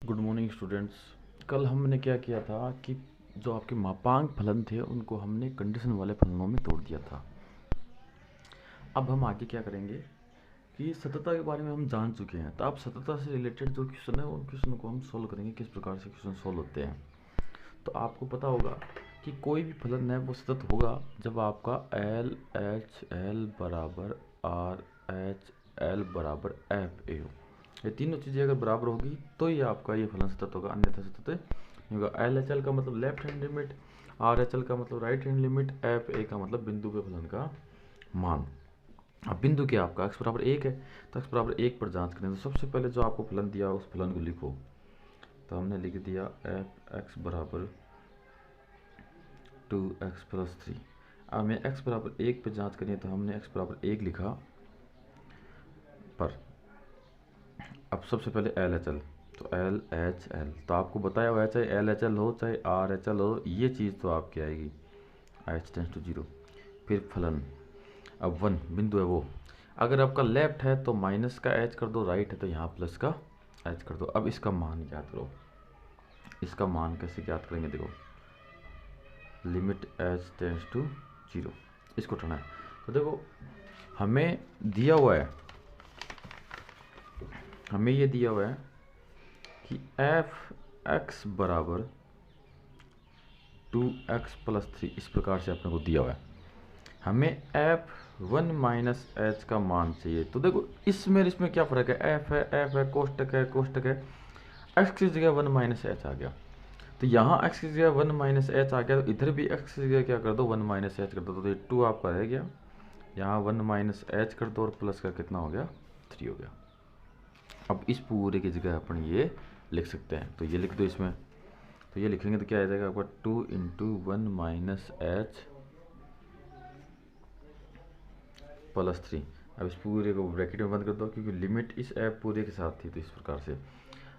Good morning students. कल हमने क्या किया था कि जो आपके मापांक फलन थे उनको हमने कंडीशन वाले फलनों में तोड़ दिया था। अब हम आगे क्या करेंगे कि सततता के बारे में हम जान चुके हैं, तो अब सततता से रिलेटेड जो क्वेश्चन है उन क्वेश्चन को हम सोल्व करेंगे, किस प्रकार से क्वेश्चन सोल्व होते हैं। तो आपको पता होगा कि कोई भी फलन है वो सतत होगा जब आपका एल एच एल बराबर आर एच एल बराबर एफ ए हो। ये तीनों चीज़ें अगर बराबर होगी तो ही आपका ये फलन सतत होगा, अन्यथा सतत नहीं होगा। एल एच एल का मतलब left hand limit, are H L का मतलब right hand limit, F A का मतलब बिंदु पे फलन का मान। अब बिंदु क्या आपका x बराबर एक है, तो x बराबर एक पर जांच करें। तो सबसे पहले जो आपको फलन दिया उस फलन को लिखो। तो हमने लिख दिया एफ एक्स बराबर 2x प्लस 3। अब हमें x बराबर एक पर जांच करनी है, तो हमने x बराबर एक लिखा। पर अब सबसे पहले एल एच एल, तो एल एच एल तो आपको बताया हुआ है, चाहे एल एच एल हो चाहे आर एच एल हो, ये चीज़ तो आपकी आएगी एच टेंस टू जीरो। फिर फलन, अब वन बिंदु है वो, अगर आपका लेफ्ट है तो माइनस का एच कर दो, राइट है तो यहाँ प्लस का एच कर दो। अब इसका मान ज्ञात करो। इसका मान कैसे ज्ञात करेंगे, देखो limit h tends to zero, इसको उठाना है। तो देखो हमें दिया हुआ है, हमें ये दिया हुआ है कि एफ एक्स बराबर 2x प्लस 3, इस प्रकार से अपने को दिया हुआ है। हमें एफ वन माइनस एच का मान चाहिए। तो देखो इसमें इसमें क्या फ़र्क है, एफ है कोष्टक है, एक्स की जगह वन माइनस एच आ गया। तो यहाँ एक्स की जगह वन माइनस एच आ गया, तो इधर भी एक्स की जगह क्या कर दो, वन माइनस एच कर दो। तो ये टू आपका रह गया, यहाँ वन माइनस एच कर दो और प्लस का कितना हो गया, 3 हो गया। अब इस पूरे की जगह अपन ये लिख सकते हैं, तो ये लिख दो इसमें। तो ये लिखेंगे तो क्या आ जाएगा आपका 2 into one minus H plus 3। अब इस पूरे को ब्रैकेट में बंद कर दो, क्योंकि लिमिट इस ऐप पूरे के साथ थी, तो इस प्रकार से।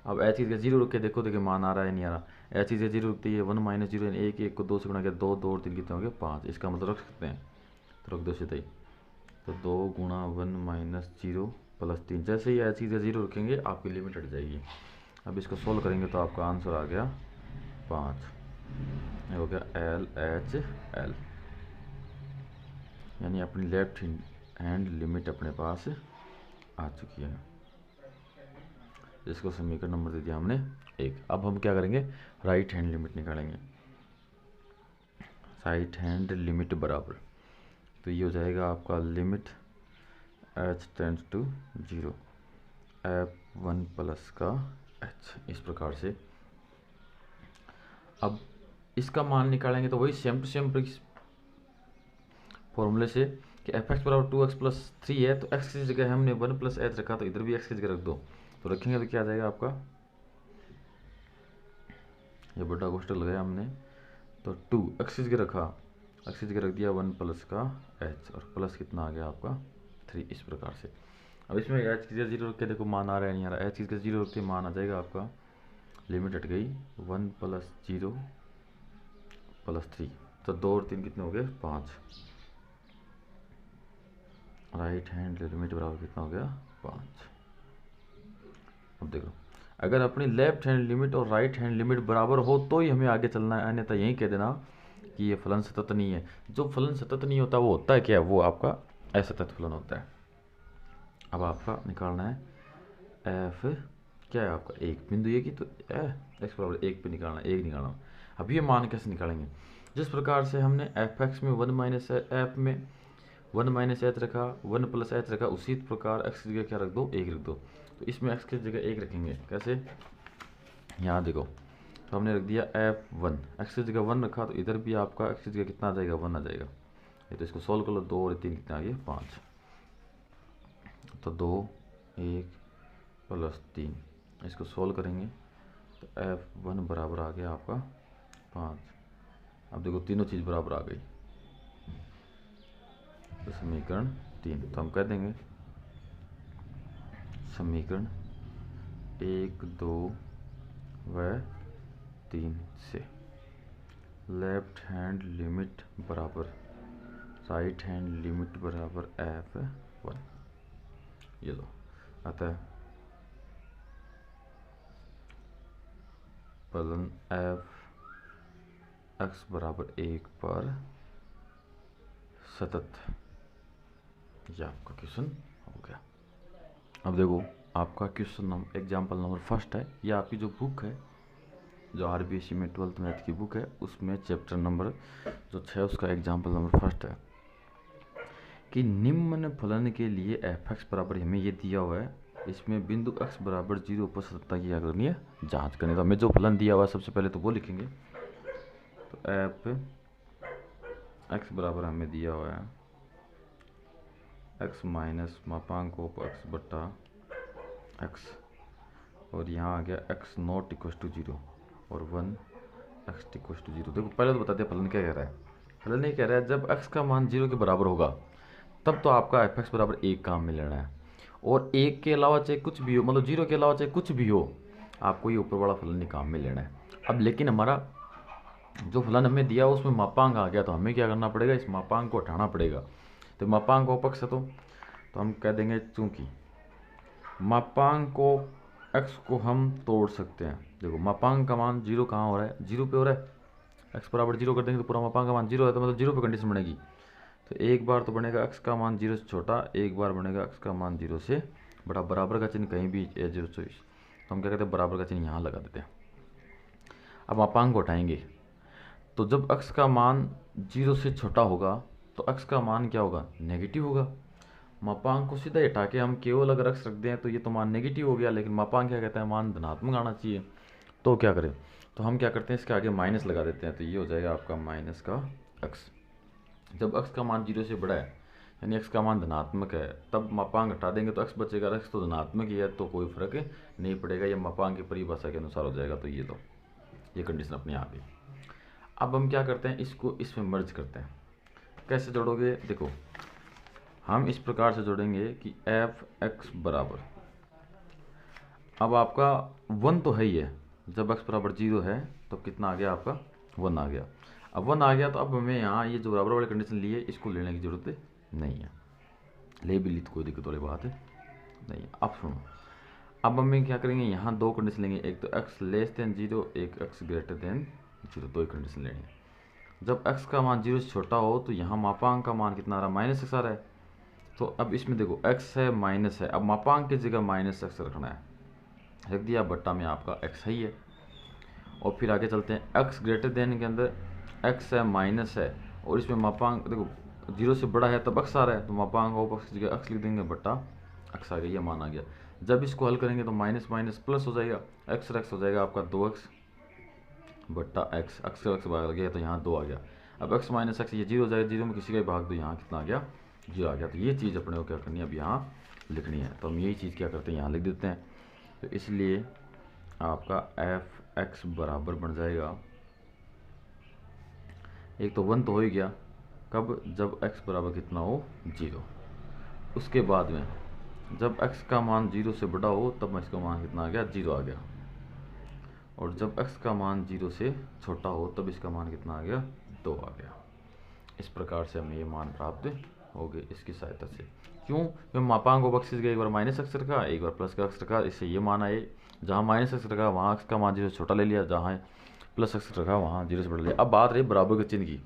अब एच चीज़ का जीरो रख के देखो, देखिए मान आ रहा है नहीं आ रहा। एच चीज़ का जीरो रखते ही वन माइनस जीरो, एक एक को दो से गुणा किया, दो दो और तीन कितने हो गए, 5। इसका मतलब रख सकते हैं, तो रख दो सीधा ही। तो 2 गुणा वन माइनस जीरो प्लस 3, जैसे ही एच चीज़ का जीरो रखेंगे आपकी लिमिट हट जाएगी। अब इसको सोल्व करेंगे तो आपका आंसर आ गया 5, हो गया एल एच एल, यानी अपनी लेफ्ट हैंड लिमिट अपने पास आ चुकी है। इसको समीकरण नंबर दे दिया हमने 1। अब हम क्या करेंगे, राइट हैंड लिमिट निकालेंगे। राइट हैंड लिमिट बराबर, तो ये हो जाएगा आपका limit h tends to zero, f one plus का एच, इस प्रकार से। अब इसका मान निकालेंगे तो वही सेम टू सेम फॉर्मूले से कि एफ एक्स बराबर 2x प्लस 3 है, तो x की जगह हमने 1 प्लस एच रखा, तो इधर भी x की जगह रख दो। तो रखेंगे तो क्या आ जाएगा आपका, ये बड़ा कोष्टक लगाया हमने, तो 2 x की जगह रखा, x की जगह रख दिया 1 प्लस का h, और प्लस कितना आ गया आपका 3, इस प्रकार से। अब इसमें h की जगह जीरो रख के देखो मान आ रहा है नहीं आ रहा, h की जगह जीरो रख के मान आ जाएगा आपका, लिमिट हट गई 1 प्लस जीरो प्लस 3, तो 2 और 3 कितने हो गए, 5। राइट हैंड लिमिट बराबर कितना हो गया, 5। अब देखो अगर अपनी लेफ्ट हैंड लिमिट और राइट हैंड लिमिट बराबर हो तो ही हमें आगे चलना है, अन्यथा यहीं कह देना कि ये फलन सतत नहीं है। जो फलन सतत नहीं होता वो होता है क्या, वो आपका असतत फलन होता है। अब आपका निकालना है एफ, क्या है आपका एक बिंदु ये की, तो एक्स बराबर एक पे निकालना, एक निकालना। अब ये मान कैसे निकालेंगे, जिस प्रकार से हमने एफ एक्स में वन माइनस एफ में वन माइनस एच रखा, वन प्लस एच रखा, उसी प्रकार एक्स की जगह क्या रख दो, एक रख दो। तो इसमें एक्स की जगह एक रखेंगे, कैसे, यहाँ देखो, तो हमने रख दिया एफ वन, एक्स की जगह वन रखा, तो इधर भी आपका एक्स की जगह कितना आ जाएगा, 1 आ जाएगा। ये तो इसको सोल्व कर लो, 2 और 3 कितना आ गया, 5। तो 2 1 प्लस 3, इसको सोल्व करेंगे तो एफ वन बराबर आ गया आपका 5। अब देखो तीनों चीज़ बराबर आ गई, तो समीकरण 3, तो हम कह देंगे समीकरण 1 2 व 3 से लेफ्ट हैंड लिमिट बराबर राइट हैंड लिमिट बराबर एफ वन, ये लो अतः फलन एफ एक्स बराबर 1 पर सतत, ये आपका क्वेश्चन हो गया। अब देखो आपका क्वेश्चन एग्जाम्पल नंबर फर्स्ट है, ये आपकी जो बुक है, जो आरबीएसई में 12th मैथ की बुक है, उसमें चैप्टर नंबर जो 6 उसका एग्जाम्पल नंबर फर्स्ट है कि निम्न फलन के लिए एफ एक्स बराबर हमें ये दिया हुआ है, इसमें बिंदु x बराबर 0 पर सततता की क्या करनी है, जांच करनी है। तो हमें जो फलन दिया हुआ है सबसे पहले तो वो लिखेंगे। तो एफ एक्स बराबर हमें दिया हुआ है x माइनस मापांक ऑफ x बट्टा x, और यहाँ आ गया x नॉट इक्वल टू 0 और 1 x इक्वल टू 0। देखो पहले तो बता दिया फलन क्या कह रहा है। फलन ये कह रहा है जब x का मान 0 के बराबर होगा तब तो आपका एफ एक्स बराबर 1 काम में लेना है, और 1 के अलावा चाहे कुछ भी हो, मतलब 0 के अलावा चाहे कुछ भी हो, आपको ये ऊपर वाला फलन ही काम में लेना है। अब लेकिन हमारा जो फलन हमें दिया उसमें मापांक आ गया, तो हमें क्या करना पड़ेगा, इस मापांक को हटाना पड़ेगा। तो मापांक अपक्ष है तो हम कह देंगे चूंकि मापांक को x को हम तोड़ सकते हैं। देखो मापांक का मान 0 कहाँ हो रहा है, 0 पे हो रहा है। x बराबर 0 कर देंगे तो पूरा मापांक का मान 0 है, तो मतलब 0 पे कंडीशन बनेगी। तो एक बार तो बनेगा x का मान 0 से छोटा, एक बार बनेगा x का मान 0 से बड़ा। बराबर का चिन्ह कहीं भी 0 24, तो हम क्या कहते हैं बराबर का चिन्ह यहाँ लगा देते हैं। अब मापांक को हटाएंगे, तो जब x का मान 0 से छोटा होगा तो x का मान क्या होगा, नेगेटिव होगा। मापांक को सीधा हटा के हम केवल अगर x रख दें तो ये तो मान नेगेटिव हो गया, लेकिन मापांक क्या कहता है, मान धनात्मक आना चाहिए। तो क्या करें, तो हम क्या करते हैं, इसके आगे माइनस लगा देते हैं, तो ये हो जाएगा आपका माइनस का x। जब x का मान 0 से बड़ा है यानी x का मान धनात्मक है, तब मापांक हटा देंगे तो x बचेगा। x तो धनात्मक ही है तो कोई फर्क नहीं पड़ेगा, ये मापांक की परिभाषा के अनुसार हो जाएगा। तो ये कंडीशन अपनी आ गई। अब हम क्या करते हैं, इसको इसमें मर्ज करते हैं। कैसे जोड़ोगे, देखो हम इस प्रकार से जोड़ेंगे कि एफ एक्स बराबर, अब आपका 1 तो है ही है, जब x बराबर 0 है तो कितना आ गया आपका 1 आ गया। अब 1 आ गया तो अब हमें यहाँ ये जो बराबर वाली कंडीशन ली है इसको लेने की जरूरत नहीं है, ले भी ली तो कोई दिक्कत वाली बात नहीं है। अब सुनो, अब हमें क्या करेंगे, यहाँ दो कंडीशन लेंगे, एक तो x लेस देन 0, एक x ग्रेटर देन 0, दो ही कंडीशन लेंगे। जब x का मान 0 से छोटा हो तो यहाँ मापांक का मान कितना आ रहा है, माइनस x आ रहा है। तो अब इसमें देखो x है माइनस है, अब मापांक की जगह माइनस x रखना है, रख दिया, बट्टा में आपका x है ही है। और फिर आगे चलते हैं, x ग्रेटर देन के अंदर x है माइनस है, और इसमें मापांक देखो 0 से बड़ा है तब x आ रहा है, तो मापांक ऑफ की जगह x लिख देंगे, बट्टा x आ गया, ये मान आ गया। जब इसको हल करेंगे तो माइनस माइनस प्लस हो जाएगा, x और x हो जाएगा आपका 2x बट्टा x, x से x भाग गया तो यहाँ 2 आ गया। अब x माइनस x ये 0 हो जाएगा, 0 में किसी का भाग दो, यहाँ कितना आ गया, 0 आ गया। तो ये चीज़ अपने को क्या करनी है, अब यहाँ लिखनी है। तो हम यही चीज़ क्या करते हैं, यहाँ लिख देते हैं। तो इसलिए आपका एफ एक्स बराबर बन जाएगा, एक तो 1 तो हो ही गया, कब, जब x बराबर कितना हो, 0। उसके बाद में जब x का मान 0 से बड़ा हो तब x का मान कितना आ गया, 0 आ गया। और जब x का मान 0 से छोटा हो तब इसका मान कितना आ गया, 2 आ गया। इस प्रकार से हमें ये मान प्राप्त हो गए इसकी सहायता से। क्यों मापांक को बख्शिश गया, एक बार माइनस x रखा, एक बार प्लस का x रखा, इससे ये मान आए। जहाँ माइनस x रखा वहाँ x का मान 0 से छोटा ले लिया, जहाँ प्लस x रखा वहाँ 0 से बड़ा लिया। अब बात रही बराबर के चिन्ह की,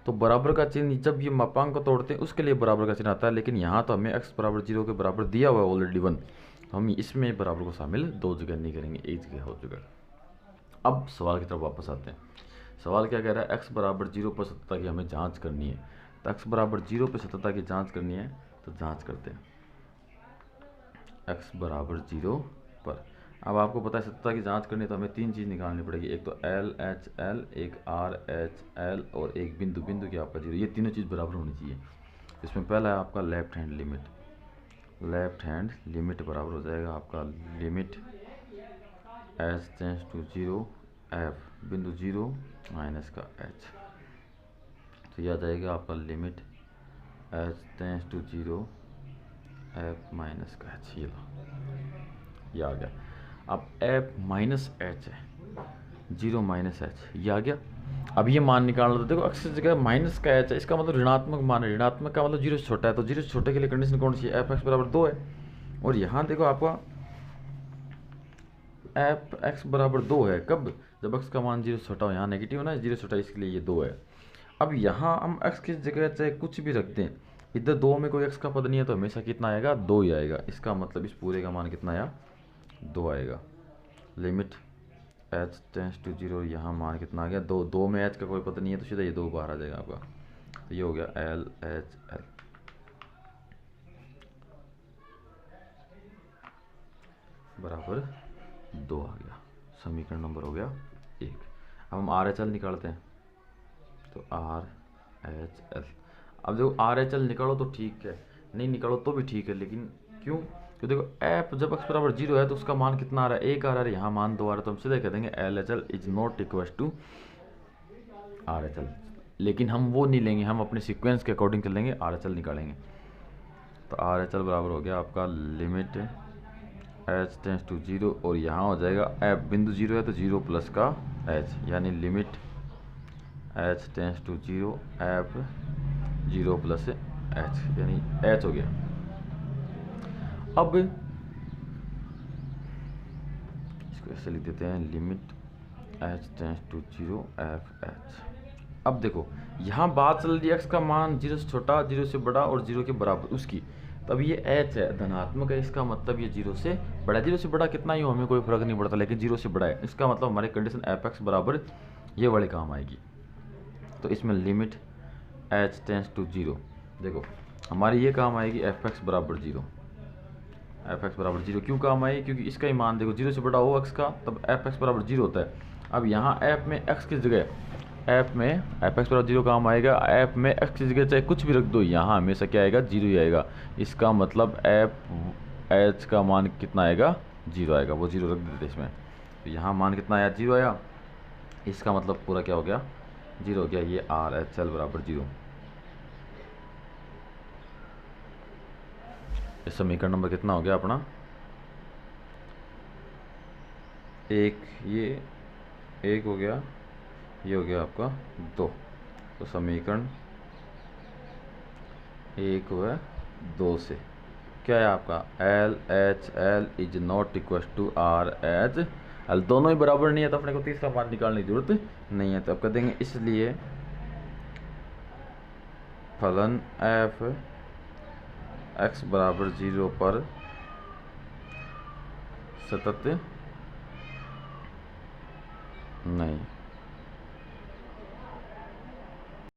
तो बराबर का चिन्ह जब ये मापांक को तोड़ते हैं उसके लिए बराबर का चिन्ह आता है, लेकिन यहाँ तो हमें x बराबर 0 के बराबर दिया हुआ है ऑलरेडी 1, तो हम इसमें बराबर को शामिल 2 जगह नहीं करेंगे, एक जगह हो जगह। अब सवाल की तरफ वापस आते हैं। सवाल क्या कह रहा है, x बराबर 0 पर सततता की हमें जांच करनी है। तो x बराबर 0 पर सततता की जांच करनी है, तो जांच करते हैं x बराबर 0 पर। अब आपको पता है सततता की जांच करनी है तो हमें 3 चीज़ निकालनी पड़ेगी, एक तो एल एच एल, एक आर एच एल, और एक बिंदु बिंदु की आपका 0। ये तीनों चीज़ बराबर होनी चाहिए। इसमें पहला है आपका left hand limit, left hand limit बराबर हो जाएगा आपका limit h tends to 0 f बिंदु 0 माइनस का एच। तो यह आ जाएगा आपका limit h tends to 0 f minus का एच, ये आ गया। अब एफ माइनस एच है, 0 माइनस एच, ये आ गया। अब ये मान निकालना, तो देखो अक्सर जगह माइनस का एच है, इसका मतलब ऋणात्मक मान है, ऋणात्मक का मतलब 0 से छोटा है, तो 0 से छोटे के लिए कंडीशन कौन सी है, एफ एक्स बराबर 2 है। और यहाँ देखो आपका एफ एक्स बराबर 2 है। कब? जब एक्स का मान 0 से छोटा हो, यहाँ नेगेटिव है ना, 0 से छोटा, इसके लिए ये 2 है। अब यहाँ हम एक्स की जगह चाहे कुछ भी रख दें, इधर 2 में कोई एक्स का पद नहीं है तो हमेशा कितना आएगा? 2 ही आएगा। इसका मतलब इस पूरे का मान कितना आया? 2 आएगा। लिमिट एच टेंस टू 0, यहाँ मान कितना आ गया? 2। 2 में एच का कोई पद नहीं है तो सीधा ये 2 बाहर आ जाएगा आपका। तो ये हो गया एल एच एल बराबर 2 आ गया। समीकरण नंबर हो गया 1। अब हम आर एच एल निकालते हैं, तो आर एच एल। अब देखो आर एच एल निकालो तो ठीक है, नहीं निकालो तो भी ठीक है, लेकिन क्यों? तो देखो एफ जब एक्स बराबर 0 है तो उसका मान कितना आ रहा है? 1 आ रहा है, यहाँ मान 2 आ रहा है, तो हम सीधे कह देंगे L H L is not equal to R H L. लेकिन हम वो नहीं लेंगे, हम अपने सीक्वेंस के अकॉर्डिंग चलेंगे, आर एच एल निकालेंगे। तो आर एच एल बराबर हो गया आपका लिमिट एच टेंस टू 0, और यहाँ हो जाएगा एफ बिंदु 0 है तो 0 प्लस का एच, यानी limit h tends to 0 f 0 plus h, यानी एच हो गया। अब इसको ऐसे लिख देते हैं, limit h tends to 0 f h. अब देखो यहाँ बात चल रही है एक्स का मान 0 से छोटा, 0 से बड़ा और 0 के बराबर उसकी। तब ये एच है, धनात्मक है, इसका मतलब ये 0 से बड़ा। 0 से बड़ा कितना ही हो हमें कोई फर्क नहीं पड़ता, लेकिन 0 से बड़ा है, इसका मतलब हमारी कंडीशन एफ एक्स बराबर ये वाले काम आएगी। तो इसमें लिमिट एच टेंस टू 0, देखो हमारी ये काम आएगी एफ एक्स बराबर 0। एफ एक्स बराबर 0 क्यों काम आएगी? क्योंकि इसका ही मान देखो 0 से बड़ा हो एक्स का, तब एफ एक्स बराबर 0 होता है। अब यहाँ एफ में एक्स की जगह एफ में एफ एक्स बराबर 0 काम आएगा, एफ में एक्स की जगह चाहे कुछ भी रख दो, यहाँ हमेशा क्या आएगा? 0 ही आएगा। इसका मतलब एफ एच का मान कितना आएगा? 0 आएगा। वो 0 रख देते इसमें, तो यहाँ मान कितना आया? 0 आया। इसका मतलब पूरा क्या हो गया? 0 हो गया। ये आर एच एल बराबर 0। इस समीकरण नंबर कितना हो गया अपना? 1, ये 1 हो गया, ये हो गया आपका 2। तो समीकरण 1 व 2 से क्या है आपका? L H L is not equal to R H L. दोनों ही बराबर नहीं है तो अपने को तीसरा मान निकालने की जरूरत नहीं है। तो अब कह देंगे इसलिए फलन एफ एक्स बराबर 0 पर सतत नहीं।